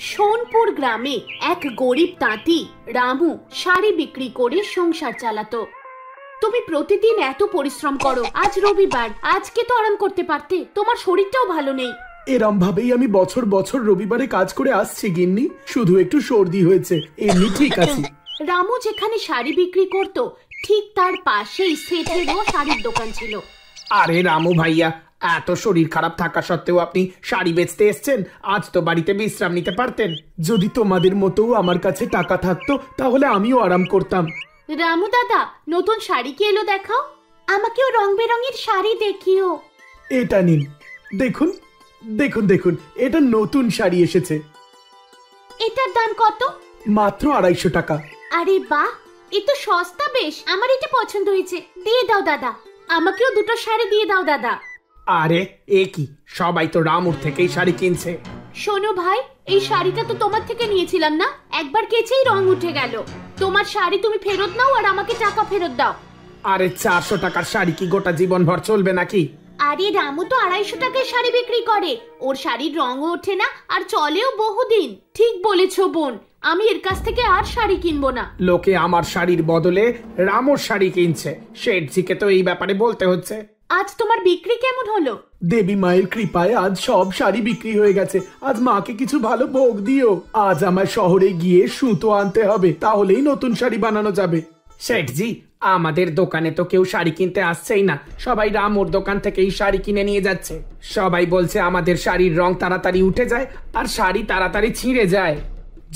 সোনপুর গ্রামে এক গরিব তাঁতি রামু শাড়ি বিক্রি করে সংসার চালাতো। তুমি প্রতিদিন এত পরিশ্রম করো, আজ রবিবার, আজকে তো আরাম করতে পারতে, তোমার শরীরটাও ভালো নেই। এরম ভাবেই আমি বছর বছর রবিবারে কাজ করে আসছি গিন্নি, শুধু একটু সর্দি হয়েছে, এমনি ঠিক আছে। রামু যেখানে শাড়ি বিক্রি করত ঠিক তার পাশেই শেঠেরও শাড়ির দোকান ছিল। আরে রামু ভাইয়া, এত শরীর খারাপ থাকা সত্ত্বেও আপনি শাড়ি বেচতে এসছেন, আজ তো বাড়িতে বিশ্রাম নিতে পারতেন। যদি তোমাদের মতো আমার কাছে টাকা থাকতো তাহলে আমিও আরাম করতাম। রামু দাদা, নতুন শাড়ি কি এলো দেখাও, আমাকেও রং বেরঙের শাড়ি দেখিও। এটা নিন, দেখুন দেখুন দেখুন, এটা নতুন শাড়ি এসেছে। এটার দাম কত? মাত্র 250 টাকা। আরে বাহ, এ তো সস্তা বেশ, আমার এটা পছন্দ হয়েছে, দিয়ে দাও দাদা, আমাকেও দুটো শাড়ি দিয়ে দাও দাদা। আরে এ কি, সবাই তো রামুর থেকেই শাড়ি কিনছে। শোনো ভাই, এই শাড়িটা তো তোমার থেকে নিয়েছিলাম না, একবার কেচেই রং উঠে গেল। তোমার শাড়ি তুমি ফেরত নাও আর আমাকে টাকা ফেরত দাও। আরে 400 টাকার শাড়ি কি গোটা জীবন ভর চলবে নাকি? আরে রামু তো 250 টাকায় শাড়ি বিক্রি করে, ওর শাড়ির রঙও ওঠে না আর চলেও বহুদিন। ঠিক বলেছো বোন, আমি এর কাছ থেকে আর শাড়ি কিনবো না। লোকে আমার শাড়ির বদলে রামুর শাড়ি কিনছে, শেঠজিকে তো এই ব্যাপারে বলতে হচ্ছে। আজ তোমার বিক্রি কেমন হলো? দেবী মায়ের কৃপায় আজ সব শাড়ি বিক্রি হয়ে গেছে। আজ মাকে কিছু ভালো ভোগ দিও। আজ আমার শহরে গিয়ে সুতো আনতে হবে, তাহলেই নতুন শাড়ি বানানো যাবে। শেঠজি, আমাদের দোকানে তো কেউ শাড়ি কিনতে আসছেই না, সবাই রামুর দোকান থেকেই শাড়ি কিনে নিয়ে যাচ্ছে। সবাই বলছে আমাদের শাড়ির রং তাড়াতাড়ি উঠে যায় আর শাড়ি তাড়াতাড়ি ছিঁড়ে যায়।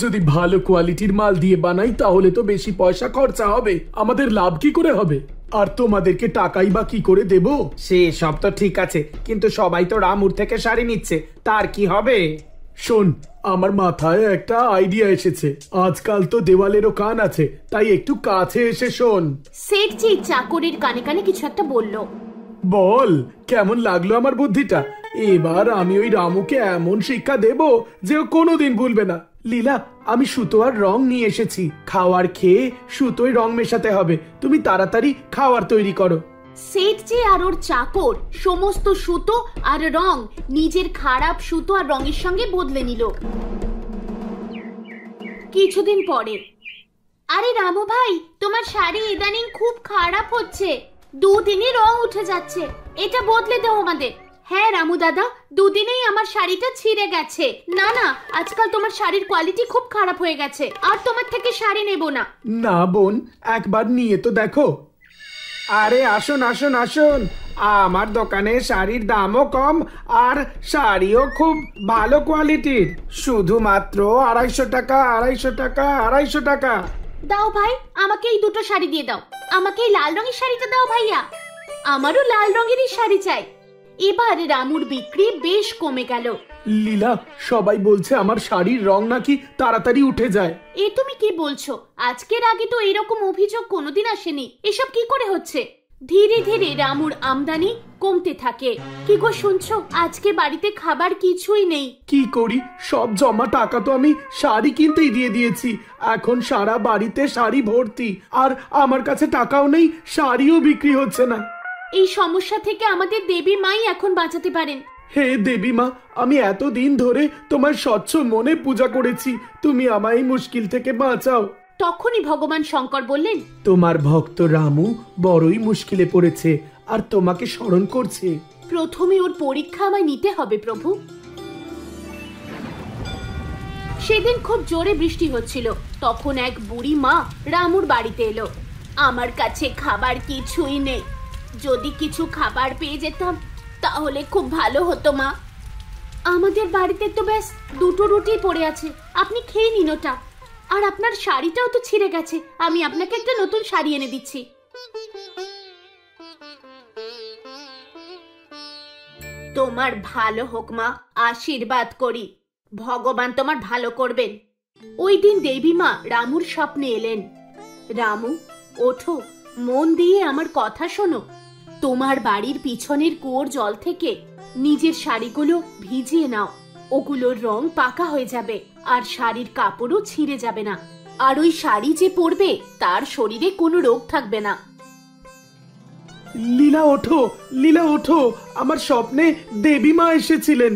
যদি ভালো কোয়ালিটির মাল দিয়ে বানাই তাহলে তো বেশি পয়সা খরচা হবে, আমাদের লাভ কি করে হবে? আর তোমাদেরকে টাকাই বা কি করে দেব? সে সব তো ঠিক আছে, কিন্তু সবাই তো রামুর থেকে শাড়ি নিচ্ছে, তার কি হবে? শোন, আমার মাথায় একটা আইডিয়া এসেছে। আজকাল তো দেওয়ালেরও কান আছে, তাই একটু কাছে এসে শোন। শেঠজি চাকরির কানে কানে কিছু একটা বলল। বল, কেমন লাগলো আমার বুদ্ধিটা? এবার আমি ওই রামুকে এমন শিক্ষা দেব যে ও কোনোদিন ভুলবে না। লীলা, আমি সুতো আর রং নিয়ে এসেছি, খাওয়ার খেয়ে সুতোয় রং মেশাতে হবে, তুমি তাড়াতাড়ি খাওয়ার তৈরি করো। শেঠজি আর ওর চাকর সমস্ত সুতো আর রং নিজের খারাপ সুতো আর রঙের সঙ্গে বদলে নিল। কিছুদিন পরে, আরে রামু ভাই, তোমার শাড়ি ইদানিং খুব খারাপ হচ্ছে, দুদিনই রং উঠে যাচ্ছে, এটা বদলে দাও আমাদের। হ্যাঁ রামু দাদা, দুদিনেই আমার শাড়িটা ছিঁড়ে গেছে। না না, আজকাল তোমার শাড়ির কোয়ালিটি খুব খারাপ হয়ে গেছে, আর তোমার থেকে শাড়ি নেব না। না বোন, একবার নিয়ে তো দেখো। আরে আসুন আসুন আসুন, আমার দোকানে শাড়ির দামও কম আর শাড়িও খুব ভালো কোয়ালিটির, শুধুমাত্র 250 টাকা, 250 টাকা, 250 টাকা। দাও ভাই, আমাকে এই দুটো শাড়ি দিয়ে দাও, আমাকে এই লাল রঙের শাড়িটা দাও ভাইয়া, আমারও লাল রঙেরই শাড়ি চাই। এবার রামুর বিক্রি বেশ কমে গেল। লীলা, সবাই বলছে আমার শাড়ির রং নাকি তাড়াতাড়ি উঠে যায়। এ তুমি কি বলছো? আজকের আগে তো এরকম অভিযোগ কোনোদিন আসেনি, এসব কি করে হচ্ছে? ধীরে ধীরে রামুর আমদানি কমতে থাকে। কি গো শুনছো, আজকে বাড়িতে খাবার কিছুই নেই। কি করি, সব জমা টাকা তো আমি শাড়ি কিনতেই দিয়ে দিয়েছি, এখন সারা বাড়িতে শাড়ি ভর্তি, আর আমার কাছে টাকাও নেই, শাড়িও বিক্রি হচ্ছে না। এই সমস্যা থেকে আমাদের দেবী মাই এখন বাঁচাতে পারেন। হে দেবী মা, আমি এতদিন ধরে তোমার স্বচ্ছ মনে পূজা করেছি, তুমি আমায় এই মুশকিল থেকে বাঁচাও। তখনই ভগবান শঙ্কর বললেন, তোমার ভক্ত রামু বড়ই মুশকিলে পড়েছে আর তোমাকে স্মরণ করছে। প্রথমে ওর পরীক্ষা আমায় নিতে হবে প্রভু। সেদিন খুব জোরে বৃষ্টি হচ্ছিল, তখন এক বুড়ি মা রামুর বাড়িতে এলো। আমার কাছে খাবার কিছুই নেই, যদি কিছু খাবার পেয়ে যেতাম তাহলে খুব ভালো হতো মা। আমাদের বাড়িতে তো ব্যাস দুটো রুটি পড়ে আছে, আপনি খেয়ে নিন ওটা, আর আপনার শাড়িটাও তো ছিঁড়ে গেছে, আমি আপনাকে একটা নতুন শাড়ি এনে দিচ্ছি। তোমার ভালো হোক মা, আশীর্বাদ করি, ভগবান তোমার ভালো করবেন। ওই দিন দেবী মা রামুর স্বপ্নে এলেন। রামু, ওঠো, মন দিয়ে আমার কথা শোনো, তোমার বাড়ির পিছনের কুয়োর জল থেকে নিজের শাড়িগুলো ভিজিয়ে নাও, ওগুলোর রং পাকা হয়ে যাবে আর শাড়ির কাপড়ও ছিঁড়ে যাবে না, আর ওই শাড়ি যে পরবে তার শরীরে কোনো রোগ থাকবে না। লীলা ওঠো, লীলা ওঠো, আমার স্বপ্নে দেবী মা এসেছিলেন।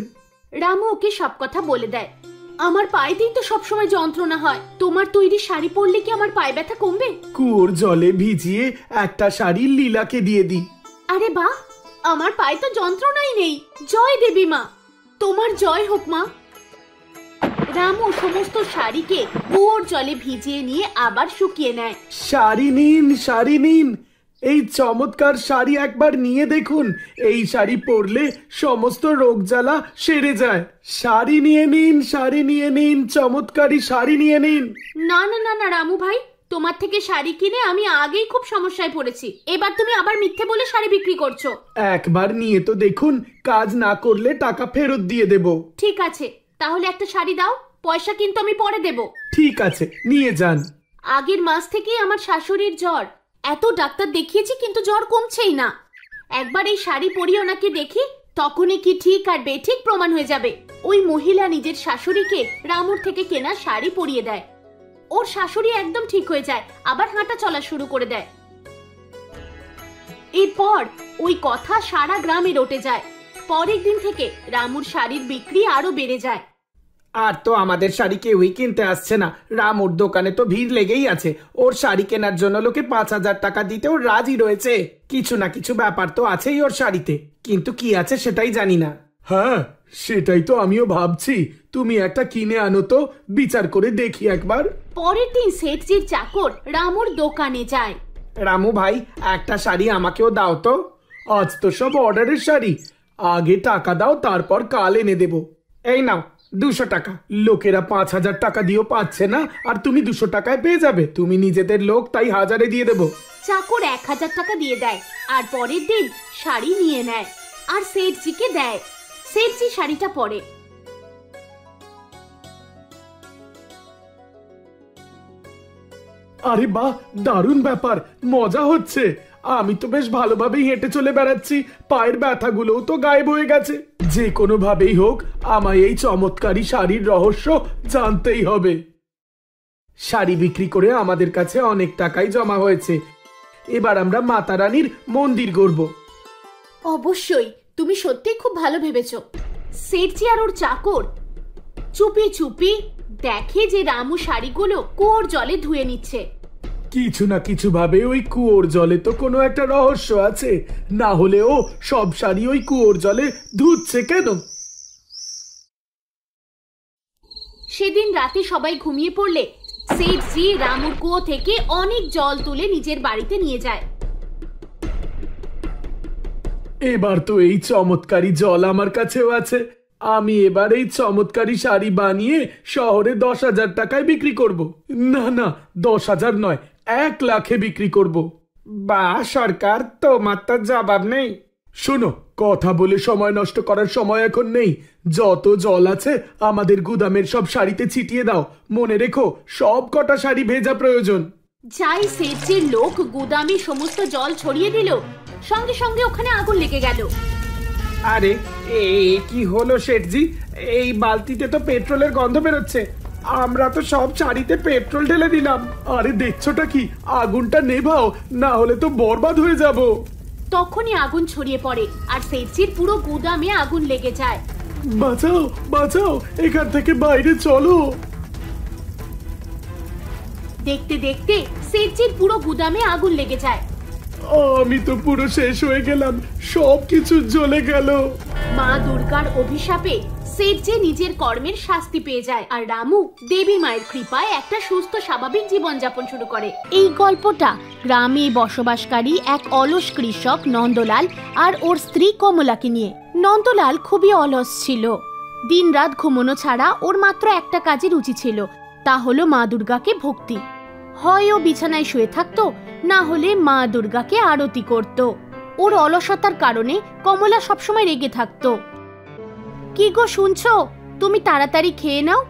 রামু ওকে সব কথা বলে দেয়। আমার পায়েতেই তো সবসময় যন্ত্রণা হয়, তোমার তৈরি শাড়ি পরলে কি আমার পায়ে ব্যথা কমবে? কুয়োর জলে ভিজিয়ে একটা শাড়ি লীলাকে দিয়ে দিই। আরে বাহ, আমার পায়ে তো যন্ত্রণাই নেই। জয় দেবী মা, তোমার জয় হোক মা। রামু সমস্ত শাড়িকে কুয়োর জলে ভিজিয়ে নিয়ে আবার শুকিয়ে নেয়। শাড়ি নিন, শাড়ি নিন, এই চমৎকার শাড়ি একবার নিয়ে দেখুন। এই শাড়ি পরলে সমস্ত রোগ জ্বালা সেরে যায়। শাড়ি নিয়ে নিন, শাড়ি নিয়ে নিন, চমৎকারী শাড়ি নিয়ে নিন। না না না না রামু ভাই, তোমার থেকে শাড়ি কিনে আমি আগেই খুব সমস্যায় পড়েছি, এবার তুমি আবার মিথ্যে বলে শাড়ি বিক্রি করছো। একবার নিয়ে তো দেখুন, কাজ না করলে টাকা ফেরত দিয়ে দেব। ঠিক আছে, তাহলে একটা শাড়ি দাও, পয়সা কিন্তু আমি পরে দেব। ঠিক আছে, নিয়ে যান। আগের মাস থেকেই আমার শাশুড়ির জ্বর, এত ডাক্তার দেখিয়েছি কিন্তু জ্বর কমছেই না। একবার এই শাড়ি পরিয়ে ওনাকে দেখি, তখনই কি ঠিক আর বেঠিক প্রমাণ হয়ে যাবে। ওই মহিলা নিজের শাশুড়িকে রামুর থেকে কেনা শাড়ি পরিয়ে দেয়, ওর শাশুড়ি একদম ঠিক হয়ে যায়, আবার হাঁটা চলা শুরু করে দেয়। এরপর ওই কথা সারা গ্রামে রটে যায়। পরের দিন থেকে রামুর শাড়ির বিক্রি আরো বেড়ে যায়। আর তো আমাদের শাড়ি কেউই কিনতে আসছে না। রামুর দোকানে তো ভিড় লেগেই আছে। ওর শাড়ি কেনার জন্য লোকে 5,000 টাকা দিতেও রাজি রয়েছে। কিছু না কিছু ব্যাপার তো আছেই ওর শাড়িতে, কিন্তু কি আছে সেটাই জানি না। হ্যাঁ, সেটাই তো আমিও ভাবছি। তুমি একটা কিনে আনো তো, বিচার করে দেখি একবার। পরের দিন শেঠজির চাকর রামুর দোকানে যায়। রামু ভাই, একটা শাড়ি আমাকেও দাও তো। আজ তো সব অর্ডারের শাড়ি, আগে টাকা দাও, তারপর কাল এনে দেব। এই নাও 200 টাকা। লোকেরা 5,000 টাকা দিয়েও পাচ্ছে না, আর তুমি 200 টাকায় পেয়ে যাবে। তুমি নিজেদের লোক, তাই 1000-এ দিয়ে দেবো। চাকর 1000 টাকা দিয়ে দেয়, আর পরের দিন শাড়ি নিয়ে নেয় আর শেঠজিকে দেয়। শেঠজি শাড়িটা পরে। আরে বাহ, দারুণ ব্যাপার, মজা হচ্ছে। আমি তো বেশ ভালোভাবেই হেঁটে চলে বেড়াচ্ছি, পায়ের ব্যথাগুলোও তো গায়েব হয়ে গেছে। যে কোনো ভাবেই হোক, আমায় এই চমৎকারী শাড়ির রহস্য জানতেই হবে। শাড়ি বিক্রি করে আমাদের কাছে অনেক টাকাই জমা হয়েছে। এবার আমরা মাতা রানীর মন্দির গড়ব। অবশ্যই, তুমি সত্যি খুব ভালো ভেবেছ। শেঠজি আর ওর চাকর চুপি চুপি দেখে যে রামু শাড়িগুলো কুয়োর জলে ধুয়ে নিচ্ছে। কিছু না কিছু ভাবে ওই কুয়োর জলে তো কোনো একটা রহস্য আছে, না হলেও সব শাড়ি ওই কুয়োর জলে ধুচ্ছে কেন? সেদিন রাতে সবাই ঘুমিয়ে পড়লে শেঠজি রামুর কুয়ো থেকে অনেক জল তুলে নিজের বাড়িতে নিয়ে যায়। এবার তো এই চমৎকারী জল আমার কাছেও আছে। আমি এবার এই চমৎকারী শাড়ি বানিয়ে শহরে 10,000 টাকায় বিক্রি করব। না না, 10,000 নয়, 1 লাখে বিক্রি করব। বা সরকার, তোমার তো জবাব নেই। শোনো, কথা বলে সময় নষ্ট করার সময় এখন নেই। যত জল আছে আমাদের গুদামের সব শাড়িতে ছিটিয়ে দাও। মনে রেখো, সব কটা শাড়ি ভেজা প্রয়োজন। যাই শেঠজির লোক গুদামে সমস্ত জল ছড়িয়ে দিল, সঙ্গে সঙ্গে ওখানে আগুন লেগে গেল। আরে কি হলো শেঠজি? এই বালতিতে তো পেট্রোলের গন্ধ বেরোচ্ছে। আমরা তো সব শাড়িতে পেট্রোল ঢেলে দিলাম। আরে দেখছোটা কি? আগুনটা নেভাও, না হলে তো বরবাদ হয়ে যাব। তখনই আগুন ছড়িয়ে পড়ে আর শেঠজির পুরো গুদামে আগুন লেগে যায়। বাঁচাও, বাঁচাও, এখান থেকে বাইরে চলো। দেখতে দেখতে শেঠজির পুরো গুদামে আগুন লেগে যায়। আমি তো পুরো শেষ হয়ে গেলাম, সবকিছু জ্বলে গেল। মা দুর্গার অভিশাপে শেঠজি নিজের কর্মের শাস্তি পেয়ে যায়, আর রামু দেবী মায়ের কৃপায় একটা সুস্থ স্বাভাবিক জীবনযাপন শুরু করে। এই গল্পটা গ্রামে বসবাসকারী এক অলস কৃষক নন্দলাল আর ওর স্ত্রী কমলাকে নিয়ে। নন্দলাল খুবই অলস ছিল। দিনরাত ঘুমোনো ছাড়া ওর মাত্র একটা কাজে রুচি ছিল, তা হলো মা দুর্গাকে ভক্তি। হয় ও বিছানায় শুয়ে থাকতো, না হলে মা দুর্গাকে আরতি করত। ওর অলসতার কারণে কমলা সবসময় রেগে থাকতো। কি গো শুনছো? তুমি তাড়াতাড়ি খেয়ে নাও,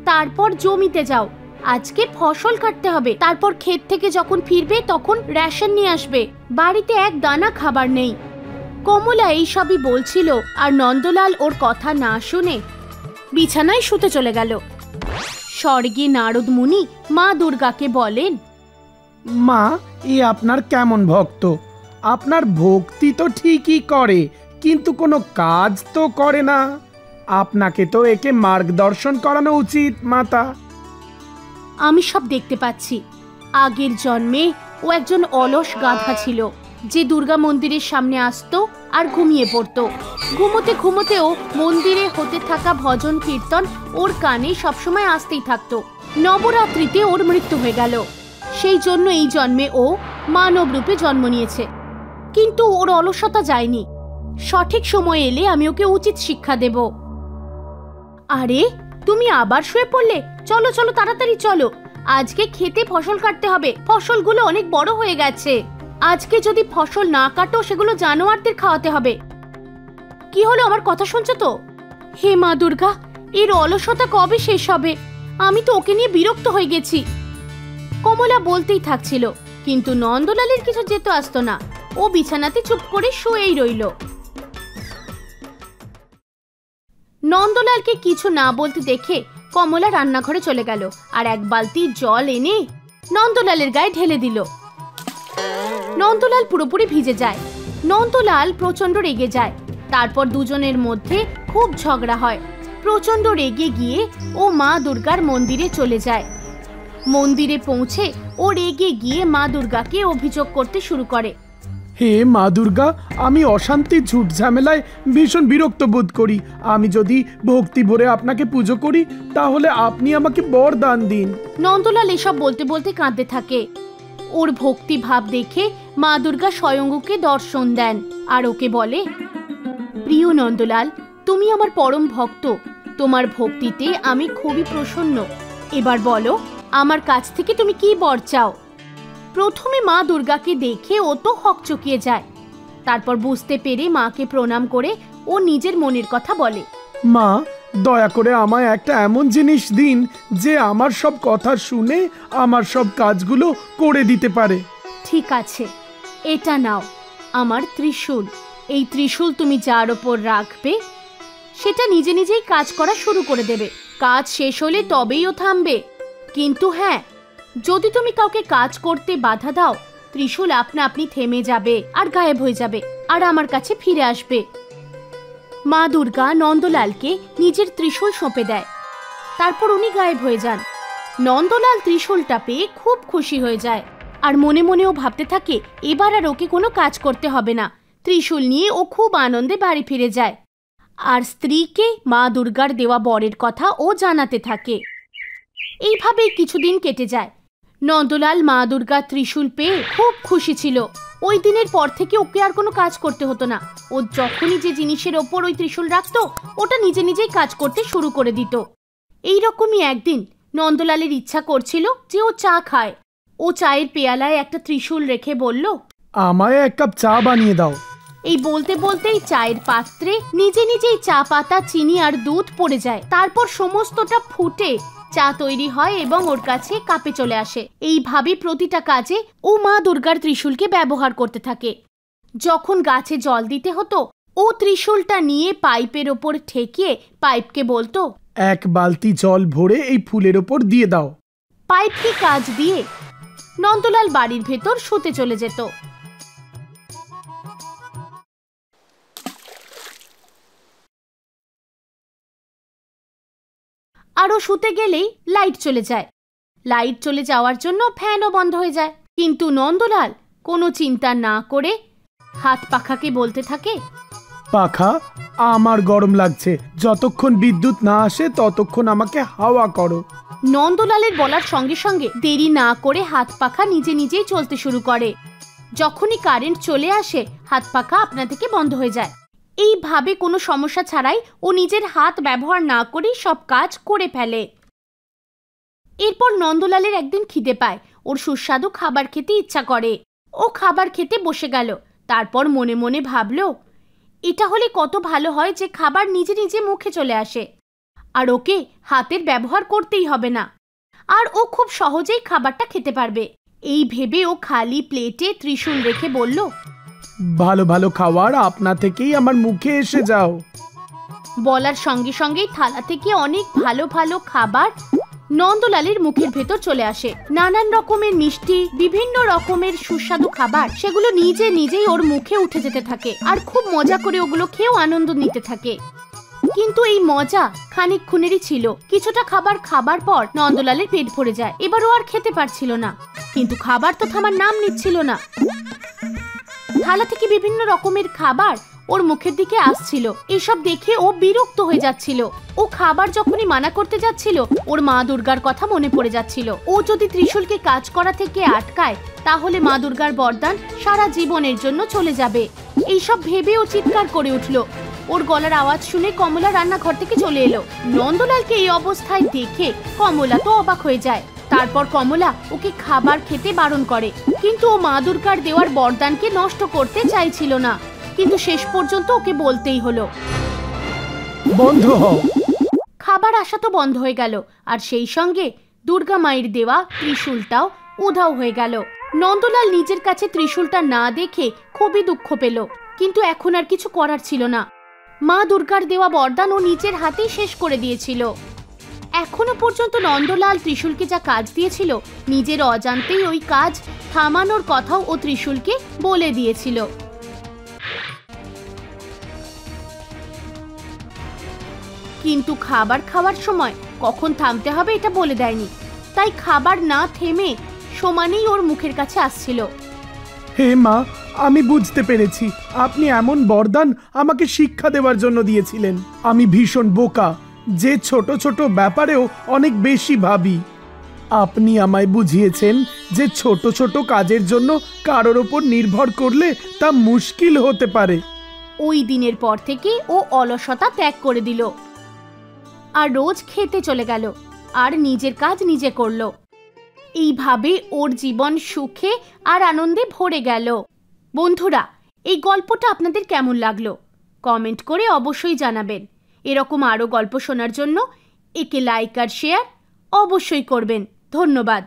তারপর জমিতে যাও। আজকে ফসল কাটতে হবে, তারপর ক্ষেত থেকে যখন ফিরবে তখন রেশন নিয়ে আসবে। বাড়িতে এক দানা খাবার নেই। কমলা এইসবই বলছিল, আর নন্দলাল ওর কথা না শুনে বিছানায় শুতে চলে গেল। স্বর্গে নারদ মুনি মা দুর্গাকে বলেন, মা, এ আপনার কেমন ভক্ত? আপনার ভক্তি তো ঠিকই করে, কিন্তু কোনো কাজ তো করে না। আপনাকে তো একে মার্গদর্শন করানো উচিত মাতা। আমি সব দেখতে পাচ্ছি। আগের জন্মে ও একজন অলস গাধা ছিল, যে দুর্গা মন্দিরের সামনে আসতো আর ঘুমিয়ে পড়তো। ঘুমোতে ঘুমোতেও মন্দিরে হতে থাকা ভজন কীর্তন ওর কানে সবসময় আসতেই থাকতো। নবরাত্রিতে ওর মৃত্যু হয়ে গেল। সেই জন্য এই জন্মে ও মানব রূপে জন্ম নিয়েছে। কিন্তু ওর অলসতা যায়নি। সঠিক সময় এলে আমি ওকে উচিত শিক্ষা দেব। আরে, তুমি আবার শুয়ে পড়লে? চলো চলো, তাড়াতাড়ি চলো। আজকে খেতে ফসল কাটতে হবে। ফসলগুলো অনেক বড় হয়ে গেছে। আজকে যদি ফসল না কাটো, সেগুলো জানোয়ারদের খাওয়াতে হবে। কি হলো, আমার কথা শুনছো তো? হে মা দুর্গা, এর অলসতা কবে শেষ হবে? আমি তো ওকে নিয়ে বিরক্ত হয়ে গেছি। কমলা বলতেই থাকছিল, কিন্তু নন্দলালের কিছু যেত আসতো না। ও বিছানাতে চুপ করে শুয়েই রইল। নন্দলালকে কিছু না বলতে দেখে কমলা রান্নাঘরে চলে গেল আর এক বালতি জল এনে নন্দলালের গায়ে ঢেলে দিল। নন্দলাল পুরোপুরি ভিজে যায়। নন্দলাল প্রচন্ড রেগে যায়। তারপর দুজনের মধ্যে খুব ঝগড়া হয়। প্রচন্ড রেগে গিয়ে ও মা দুর্গার মন্দিরে চলে যায়। মন্দিরে পৌঁছে ও রেগে গিয়ে মা দুর্গাকে অভিযোগ করতে শুরু করে। হে মা দুর্গা, আমি অশান্তির ঝুট ঝামেলায় ভীষণ বিরক্ত বোধ করি। আমি যদি ভক্তি ভরে আপনাকে পুজো করি, তাহলে আপনি আমাকে বরদান দিন। নন্দলাল এসব বলতে বলতে কাঁদতে থাকে। ওর ভক্তি ভাব দেখে মা দুর্গা স্বয়ং ওকে দর্শন দেন আর ওকে বলে, প্রিয় নন্দলাল, তুমি আমার পরম ভক্ত। তোমার ভক্তিতে আমি খুবই প্রসন্ন। এবার বলো, আমার কাছ থেকে তুমি কি বর চাও? প্রথমে মা দুর্গাকে দেখে ও তো হকচকিয়ে যায়। তারপর বুঝতে পেরে মাকে প্রণাম করে ও নিজের মনের কথা বলে। মা, দয়া করে আমায় একটা এমন জিনিস দিন যে আমার সব কথা শুনে আমার সব কাজগুলো করে দিতে পারে। ঠিক আছে, এটা নাও, আমার ত্রিশূল। এই ত্রিশূল তুমি যার ওপর রাখবে, সেটা নিজে নিজেই কাজ করা শুরু করে দেবে। কাজ শেষ হলে তবেই ও থামবে। কিন্তু হ্যাঁ, যদি তুমি কাউকে কাজ করতে বাধা দাও, ত্রিশূল আপনা আপনি থেমে যাবে আর গায়েব হয়ে যাবে আর আমার কাছে ফিরে আসবে। মা দুর্গা নন্দলালকে নিজের ত্রিশূল সঁপে দেয়। তারপর উনি গায়েব হয়ে যান। নন্দলাল ত্রিশূলটা পেয়ে খুব খুশি হয়ে যায় আর মনে মনেও ভাবতে থাকে, এবার আর ওকে কোনো কাজ করতে হবে না। ত্রিশূল নিয়ে ও খুব আনন্দে বাড়ি ফিরে যায় আর স্ত্রীকে মা দুর্গার দেওয়া বরের কথা ও জানাতে থাকে। এইভাবেই কিছুদিন কেটে যায়। নন্দলাল মা দুর্গার ত্রিশূল পেয়ে খুব খুশি ছিল। ওই দিনের পর থেকে ওকে আর কোনো কাজ করতে হতো না। ও যখনই যে জিনিসের ওপর ওই ত্রিশূল রাখতো, ওটা নিজে নিজেই কাজ করতে শুরু করে দিত। এইরকমই একদিন নন্দলালের ইচ্ছা করছিল যে ও চা খায়। ও চায়ের পেয়ালায় একটা ত্রিশূল রেখে বলল, আমায় এক কাপ চা বানিয়ে দাও। এই বলতে বলতেই চায়ের পাত্রে নিজে নিজেই চা পাতা, চিনি আর দুধ পড়ে যায়। তারপর সমস্তটা ফুটে চা তৈরি হয় এবং ওর কাছে কাপে চলে আসে। এইভাবে প্রতিটা কাজে ও মা দুর্গার ত্রিশূলকে ব্যবহার করতে থাকে। যখন গাছে জল দিতে হতো, ও ত্রিশূলটা নিয়ে পাইপের ওপর ঠেকিয়ে পাইপকে বলতো, এক বালতি জল ভরে এই ফুলের ওপর দিয়ে দাও। পাইপকে কাজ দিয়ে নন্দলাল বাড়ির ভেতর শুতে চলে যেত। আরও শুতে গেলেই লাইট চলে যায়। লাইট চলে যাওয়ার জন্য ফ্যানও বন্ধ হয়ে যায়। কিন্তু নন্দলাল কোনো চিন্তা না করে হাত পাখাকে বলতে থাকে, পাখা, আমার গরম লাগছে। যতক্ষণ বিদ্যুৎ না আসে ততক্ষণ আমাকে হাওয়া করো। নন্দলালের বলার সঙ্গে সঙ্গে দেরি না করে হাত পাখা নিজে নিজেই চলতে শুরু করে। যখনই কারেন্ট চলে আসে, হাত পাখা আপনা থেকে বন্ধ হয়ে যায়। এইভাবে কোনো সমস্যা ছাড়াই ও নিজের হাত ব্যবহার না করেই সব কাজ করে ফেলে। এরপর নন্দলালের একদিন খিদে পায়। ওর সুস্বাদু খাবার খেতে ইচ্ছা করে। ও খাবার খেতে বসে গেল। তারপর মনে মনে ভাবল, এটা হলে কত ভালো হয় যে খাবার নিজে নিজে মুখে চলে আসে আর ওকে হাতের ব্যবহার করতেই হবে না, আর ও খুব সহজেই খাবারটা খেতে পারবে। এই ভেবে ও খালি প্লেটে ত্রিশূল রেখে বলল, ভালো ভালো খাবার আপনা থেকেই আমার মুখে এসে যাও। বলার সঙ্গে সঙ্গেই থালা থেকে অনেক ভালো ভালো খাবার নন্দলালের মুখের ভেতর চলে আসে। নানান রকমের মিষ্টি, বিভিন্ন রকমের সুস্বাদু খাবার, সেগুলো নিজে নিজেই ওর মুখে উঠে যেতে থাকে আর খুব মজা করে ওগুলো খেয়েও আনন্দ নিতে থাকে। কিন্তু এই মজা খানিকক্ষণেরই ছিল। কিছুটা খাবার খাবার পর নন্দলালের পেট ভরে যায়। এবার ও আর খেতে পারছিল না, কিন্তু খাবার তো থামার নাম নিচ্ছিল না। থালা থেকে বিভিন্ন রকমের খাবার ওর মুখের দিকে আসছিল। এসব দেখে ও বিরক্ত হয়ে যাচ্ছিল। ও খাবার যখনই মানা করতে যাচ্ছিল, ওর মা দুর্গার কথা মনে পড়ে যাচ্ছিল। ও যদি ত্রিশূলকে কাজ করা থেকে আটকায়, তাহলে মা দুর্গার বরদান সারা জীবনের জন্য চলে যাবে। এইসব ভেবে ও চিৎকার করে উঠল। ওর গলার আওয়াজ শুনে কমলা রান্নাঘর থেকে চলে এলো। নন্দলালকে এই অবস্থায় দেখে কমলা তো অবাক হয়ে যায়। তারপর কমলা ওকে খাবার খেতে বারণ করে, কিন্তু ও মা দুর্গার দেওয়ার বরদানকে নষ্ট করতে চাইছিল না। কিন্তু শেষ পর্যন্ত ওকে বলতেই হলো, বন্ধ হও। খাবার আসা তো বন্ধ হয়ে গেল, আর সেই সঙ্গে দুর্গা মায়ের দেওয়া ত্রিশূলটাও উধাও হয়ে গেল। নন্দলাল নিজের কাছে ত্রিশূলটা না দেখে খুবই দুঃখ পেল, কিন্তু এখন আর কিছু করার ছিল না। মা দুর্গার দেওয়া বরদান ও নিজের হাতেই শেষ করে দিয়েছিল। এখনো পর্যন্ত নন্দলাল ত্রিশূলকে যা কাজ দিয়েছিল, নিজের অজান্তেই ওই কাজ থামানোর কথাও ও ত্রিশূলকে বলে দিয়েছিল। কিন্তু খাবার খাওয়ার সময় কখন থামতে হবে এটা বলে দেয়নি, তাই খাবার না থেমে সমানেই ওর মুখের কাছে আসছিল। হে মা, আমি বুঝতে পেরেছি আপনি এমন বরদান আমাকে শিক্ষা দেওয়ার জন্য দিয়েছিলেন। আমি ভীষণ বোকা, যে ছোট ছোট ব্যাপারেও অনেক বেশি ভাবি। আপনি আমায় বুঝিয়েছেন যে ছোট ছোট কাজের জন্য কারোর ওপর নির্ভর করলে তা মুশকিল হতে পারে। ওই দিনের পর থেকে ও অলসতা ত্যাগ করে দিল, আর রোজ খেতে চলে গেল, আর নিজের কাজ নিজে করলো। এইভাবে ওর জীবন সুখে আর আনন্দে ভরে গেল। বন্ধুরা, এই গল্পটা আপনাদের কেমন লাগলো কমেন্ট করে অবশ্যই জানাবেন। এরকম আরও গল্প শোনার জন্য একে লাইক আর শেয়ার অবশ্যই করবেন। ধন্যবাদ।